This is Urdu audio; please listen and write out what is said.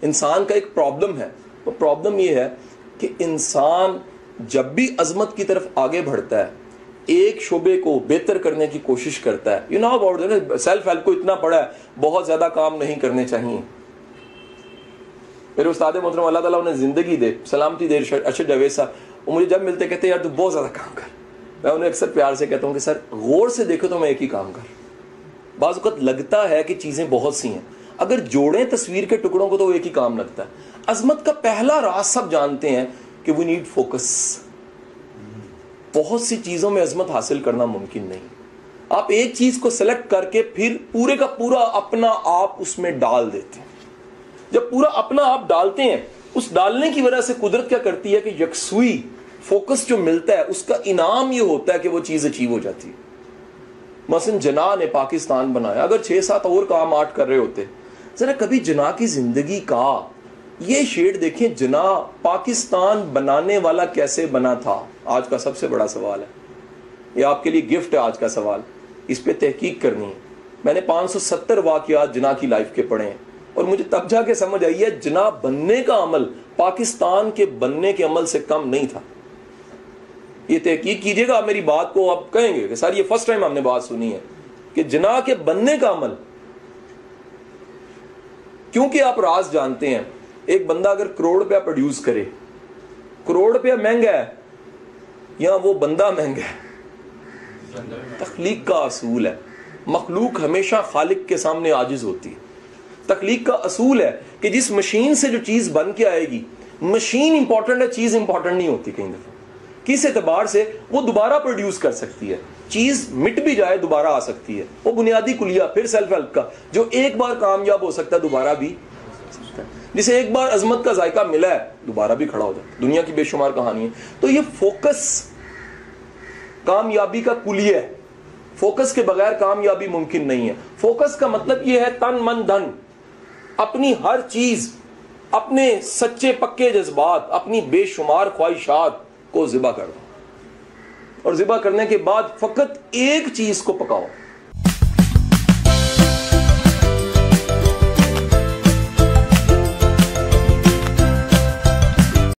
انسان کا ایک پرابلم ہے. وہ پرابلم یہ ہے کہ انسان جب بھی عظمت کی طرف آگے بڑھتا ہے ایک شعبے کو بہتر کرنے کی کوشش کرتا ہے. You know about self help کو اتنا پڑھا ہے, بہت زیادہ کام نہیں کرنے چاہیے. میرے استاد محترم اللہ تعالیٰ انہیں زندگی دے, سلامتی دے, ارشد جاوید صاحب, وہ مجھے جب ملتے کہتے ہیں یار تو بہت زیادہ کام کر. میں انہیں اکثر پیار سے کہتا ہوں کہ سر غور سے دیکھو تو میں ایک ہی کام کر. بعض اوقات لگتا ہے کہ چیزیں بہت سی ہیں, اگر جوڑیں تصویر کے ٹکڑوں کو تو وہ ایک ہی کام لگتا ہے. عظمت کا پہلا راز سب جانتے ہیں کہ وی نیڈ فوکس. بہت سی چیزوں میں عظمت حاصل کرنا ممکن نہیں. آپ ایک چیز کو سلیکٹ کر کے پھر پورے کا پورا اپنا آپ اس میں ڈال دیتے ہیں. جب پورا اپنا آپ ڈالتے ہیں, اس ڈالنے کی وجہ سے قدرت کیا کرتی ہے کہ یکسوئی فوکس جو ملتا ہے اس کا انعام یہ ہوتا ہے کہ وہ چیز اچیو ہو جاتی ہے. مثلا جناح نے پاکستان بنایا, اگر 6-7 اور کام 8 کر رہے ہوتے, ذرا کبھی جناح کی زندگی کا یہ شیڈ دیکھیں. جناح پاکستان بنانے والا کیسے بنا تھا, آج کا سب سے بڑا سوال ہے. یہ آپ کے لیے گفٹ ہے آج کا سوال, اس پہ تحقیق کرنی ہے. میں نے 570 واقعات جناح کی لائف کے پڑھے ہیں اور مجھے تب جا کے سمجھ آئی ہے جناح بننے کا عمل پاکستان کے بننے کے عمل سے کم نہیں تھا. یہ تحقیق کیجئے گا, میری بات کو آپ کہیں گے کہ سر یہ فرسٹ ٹائم ہم نے بات سنی ہے کہ جناح کے بننے کا عمل. کیونکہ آپ راز جانتے ہیں, ایک بندہ اگر کروڑ روپیہ پروڈیوس کرے, کروڑ روپیہ مہنگا ہے یا وہ بندہ مہنگا ہے؟ تخلیق کا اصول ہے, مخلوق ہمیشہ خالق کے سامنے عاجز ہوتی ہے. تخلیق کا اصول ہے کہ جس مشین سے جو چیز بن کے آئے گی, مشین امپورٹنٹ ہے, چیز امپورٹنٹ نہیں ہوتی. کئی دفعہ کس اعتبار سے وہ دوبارہ پروڈیوس کر سکتی ہے, چیز مٹ بھی جائے دوبارہ آ سکتی ہے. وہ بنیادی کلیہ پھر سیلف ہیلپ کا, جو ایک بار کامیاب ہو سکتا ہے دوبارہ بھی سکتا ہے. جسے ایک بار عظمت کا ذائقہ ملا ہے دوبارہ بھی کھڑا ہو جائے. دنیا کی بے شمار کہانی ہے. تو یہ فوکس کامیابی کا کلیہ ہے. فوکس کے بغیر کامیابی ممکن نہیں ہے. فوکس کا مطلب یہ ہے تن من دھن, اپنی ہر چیز, اپنے سچے پکے جذبات, اپنی بے شمار خواہشات کو ذبح کر دو, اور ذبح کرنے کے بعد فقط ایک چیز کو پکاؤ.